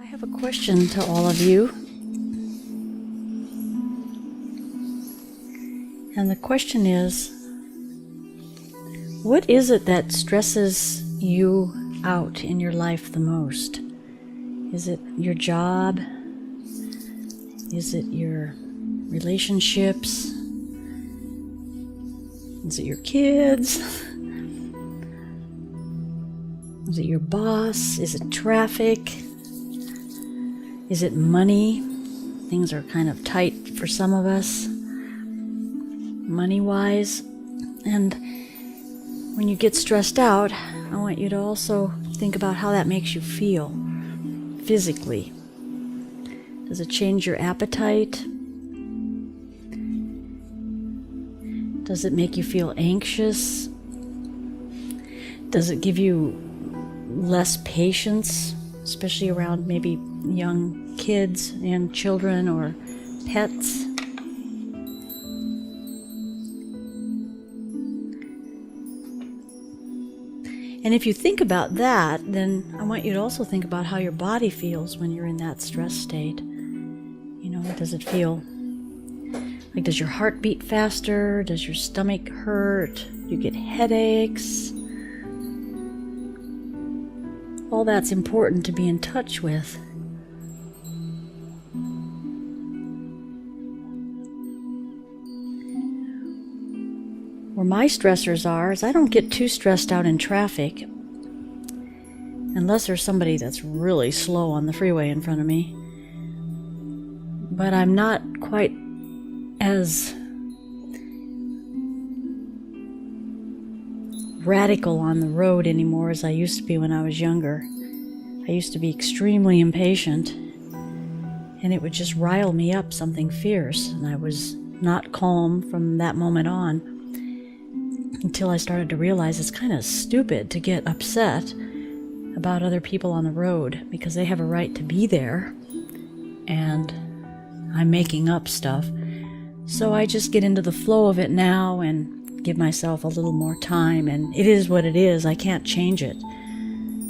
have a question to all of you. And the question is, what is it that stresses you out in your life the most? Is it your job? Is it your relationships? Is it your kids? Is it your boss? Is it traffic? Is it money? Things are kind of tight for some of us, money-wise. And when you get stressed out, I want you to also think about how that makes you feel physically. Does it change your appetite? Does it make you feel anxious? Does it give you less patience, especially around maybe young kids and children or pets? And if you think about that, then I want you to also think about how your body feels when you're in that stress state. You know, does it feel like, does your heart beat faster? Does your stomach hurt? Do you get headaches? All that's important to be in touch with. Where my stressors are is I don't get too stressed out in traffic, unless there's somebody that's really slow on the freeway in front of me. But I'm not quite as radical on the road anymore as I used to be when I was younger. I used to be extremely impatient, and it would just rile me up something fierce, and I was not calm from that moment on, until I started to realize it's kind of stupid to get upset about other people on the road because they have a right to be there and I'm making up stuff. So I just get into the flow of it now and give myself a little more time, and it is what it is. I can't change it.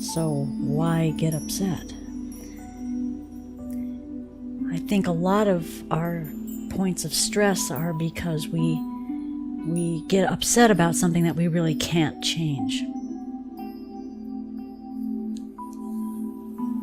So why get upset? I think a lot of our points of stress are because we get upset about something that we really can't change.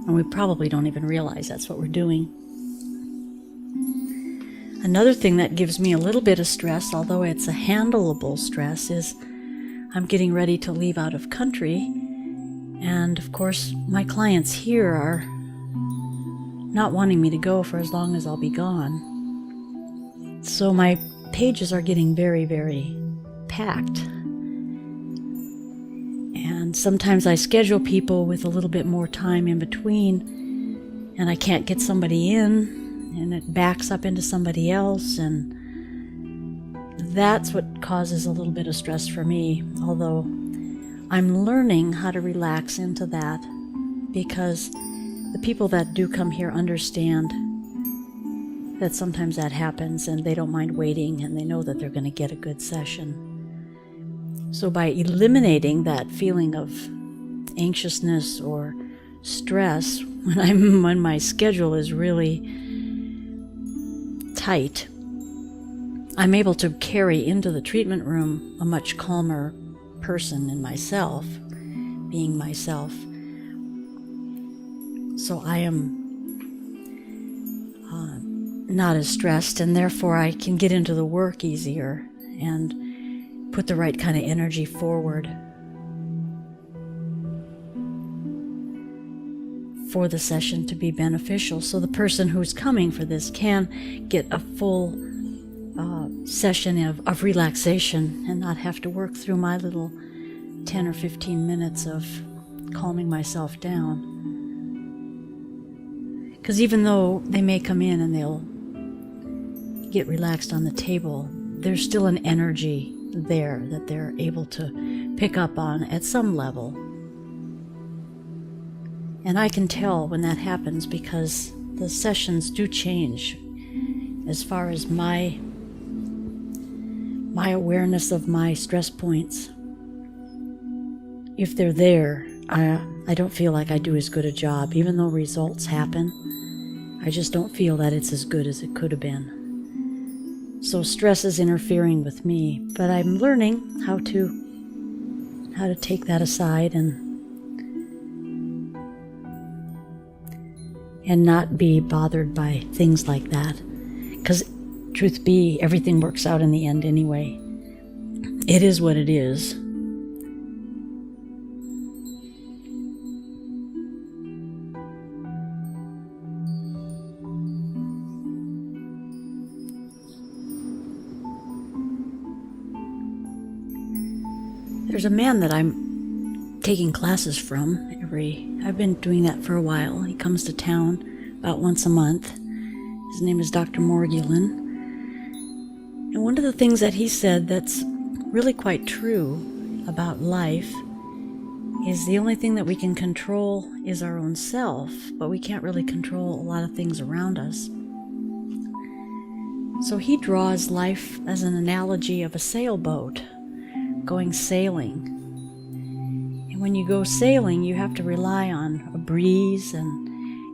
And we probably don't even realize that's what we're doing. Another thing that gives me a little bit of stress, although it's a handleable stress, is I'm getting ready to leave out of country. And of course, my clients here are not wanting me to go for as long as I'll be gone. So my pages are getting very, very packed. And sometimes I schedule people with a little bit more time in between, and I can't get somebody in, and it backs up into somebody else, and that's what causes a little bit of stress for me, although I'm learning how to relax into that, because the people that do come here understand that sometimes that happens, and they don't mind waiting, and they know that they're going to get a good session. So by eliminating that feeling of anxiousness or stress when my schedule is really tight, I'm able to carry into the treatment room a much calmer person in myself, being myself. So I am not as stressed, and therefore I can get into the work easier and put the right kind of energy forward for the session to be beneficial, so the person who's coming for this can get a full session of relaxation and not have to work through my little 10 or 15 minutes of calming myself down. Because even though they may come in and they'll get relaxed on the table, there's still an energy there that they're able to pick up on at some level. And I can tell when that happens because the sessions do change as far as my awareness of my stress points. If they're there, I don't feel like I do as good a job. Even though results happen, I just don't feel that it's as good as it could have been. So stress is interfering with me, but I'm learning how to take that aside and not be bothered by things like that. Because truth be, everything works out in the end anyway. It is what it is. There's a man that I'm taking classes from I've been doing that for a while. He comes to town about once a month. His name is Dr. Morgulin. And one of the things that he said that's really quite true about life is the only thing that we can control is our own self, but we can't really control a lot of things around us. So he draws life as an analogy of a sailboat going sailing. And when you go sailing, you have to rely on a breeze, and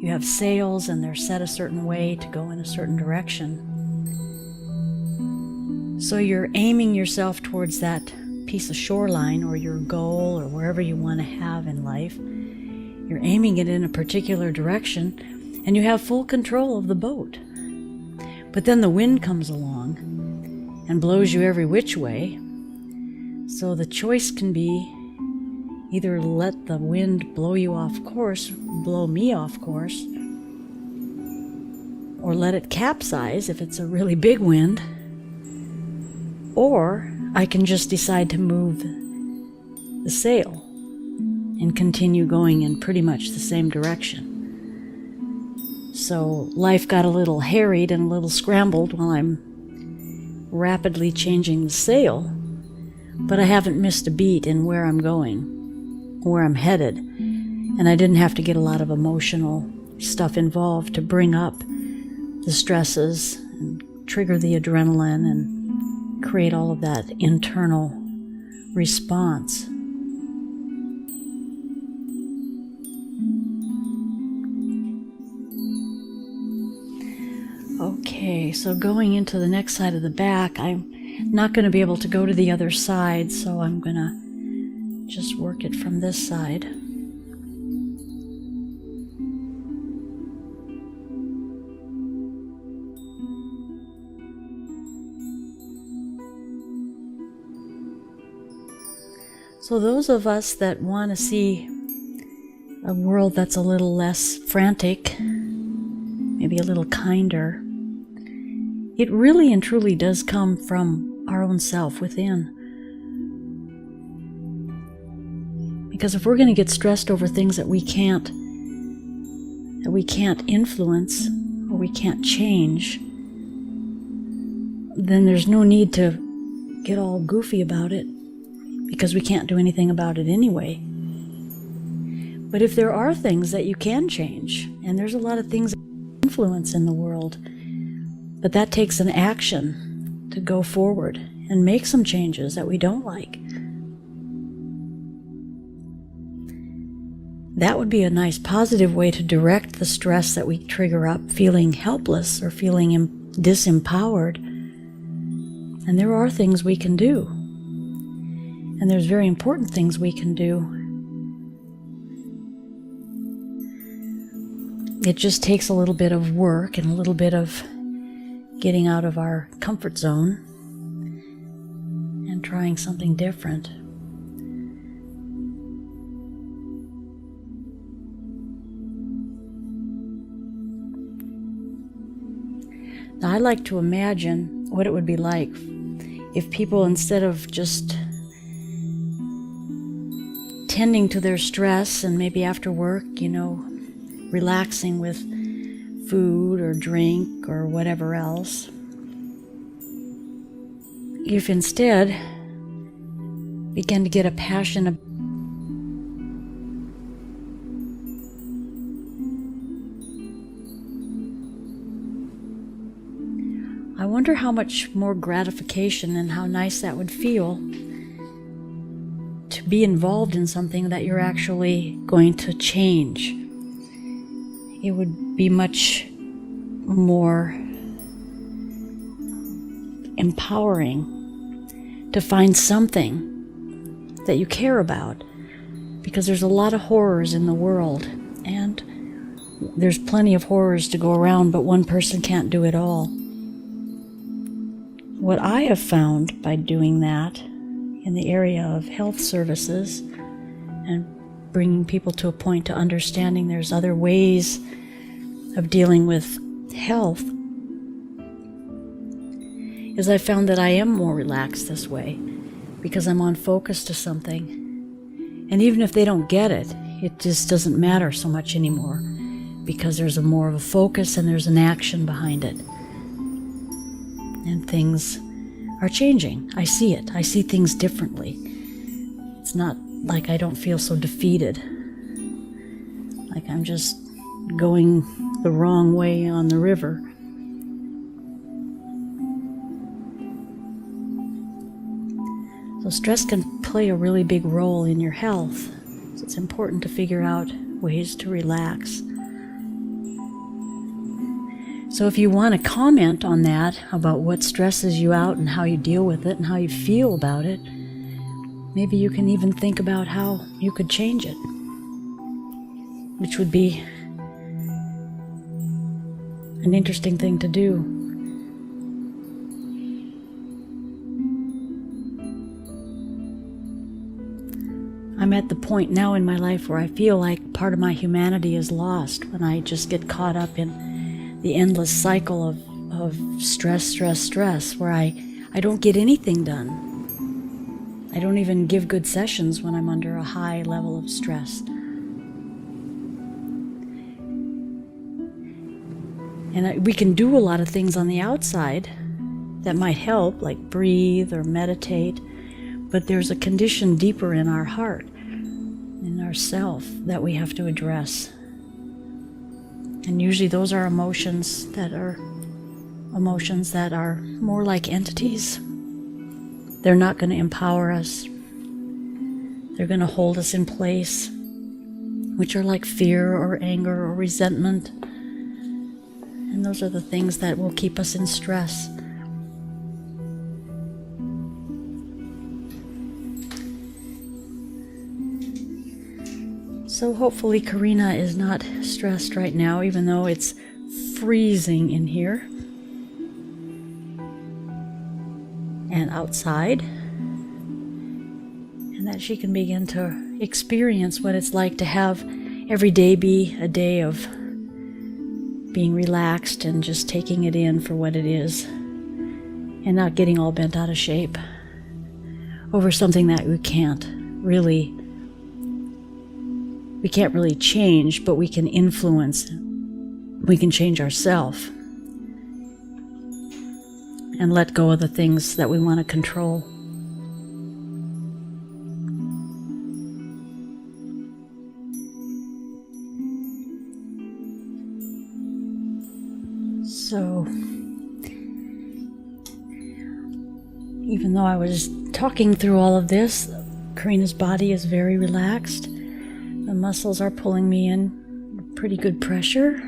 you have sails, and they're set a certain way to go in a certain direction. So you're aiming yourself towards that piece of shoreline or your goal or wherever you want to have in life. You're aiming it in a particular direction, and you have full control of the boat. But then the wind comes along and blows you every which way. So the choice can be either let the wind blow you off course, blow me off course, or let it capsize if it's a really big wind, or I can just decide to move the sail and continue going in pretty much the same direction. So life got a little harried and a little scrambled while I'm rapidly changing the sail, but I haven't missed a beat in where I'm going, where I'm headed, and I didn't have to get a lot of emotional stuff involved to bring up the stresses and trigger the adrenaline and create all of that internal response. Okay, so going into the next side of the back, I'm not going to be able to go to the other side, so I'm going to just work it from this side. So those of us that want to see a world that's a little less frantic, maybe a little kinder, it really and truly does come from our own self within. Because if we're going to get stressed over things that we can't influence or we can't change, then there's no need to get all goofy about it, because we can't do anything about it anyway. But if there are things that you can change, and there's a lot of things that influence in the world, but that takes an action to go forward and make some changes that we don't like. That would be a nice positive way to direct the stress that we trigger up, feeling helpless or feeling disempowered. And there are things we can do. And there's very important things we can do. It just takes a little bit of work and a little bit of getting out of our comfort zone and trying something different. Now, I like to imagine what it would be like if people, instead of just tending to their stress and maybe after work, relaxing with food or drink or whatever else, if instead began to get a passion I wonder how much more gratification and how nice that would feel to be involved in something that you're actually going to change. It would be much more empowering to find something that you care about, because there's a lot of horrors in the world, and there's plenty of horrors to go around, but one person can't do it all. What I have found by doing that in the area of health services and bringing people to a point to understanding there's other ways of dealing with health is I found that I am more relaxed this way because I'm on focus to something. And even if they don't get it, it just doesn't matter so much anymore because there's more of a focus and there's an action behind it. And things are changing. I see it. I see things differently. It's not like I don't feel so defeated, like I'm just going the wrong way on the river. So stress can play a really big role in your health. So it's important to figure out ways to relax. So if you want to comment on that, about what stresses you out and how you deal with it and how you feel about it, maybe you can even think about how you could change it, which would be an interesting thing to do. I'm at the point now in my life where I feel like part of my humanity is lost when I just get caught up in the endless cycle of stress, where I don't get anything done. I don't even give good sessions when I'm under a high level of stress. And we can do a lot of things on the outside that might help, like breathe or meditate, but there's a condition deeper in our heart, in our self, that we have to address. And usually those are emotions that are more like entities. They're not going to empower us. They're going to hold us in place, which are like fear or anger or resentment. And those are the things that will keep us in stress. So hopefully Karina is not stressed right now, even though it's freezing in here and outside, and that she can begin to experience what it's like to have every day be a day of being relaxed and just taking it in for what it is and not getting all bent out of shape over something that we can't really change, but we can influence. We can change ourselves and let go of the things that we want to control. So, even though I was talking through all of this, Karina's body is very relaxed. The muscles are pulling me in pretty good pressure.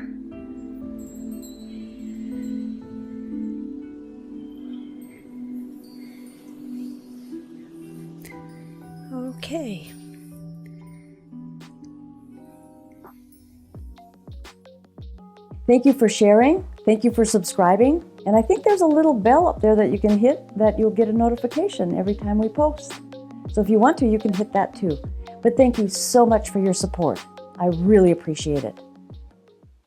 Okay. Thank you for sharing. Thank you for subscribing. And I think there's a little bell up there that you can hit that you'll get a notification every time we post. So if you want to, you can hit that too. But thank you so much for your support. I really appreciate it.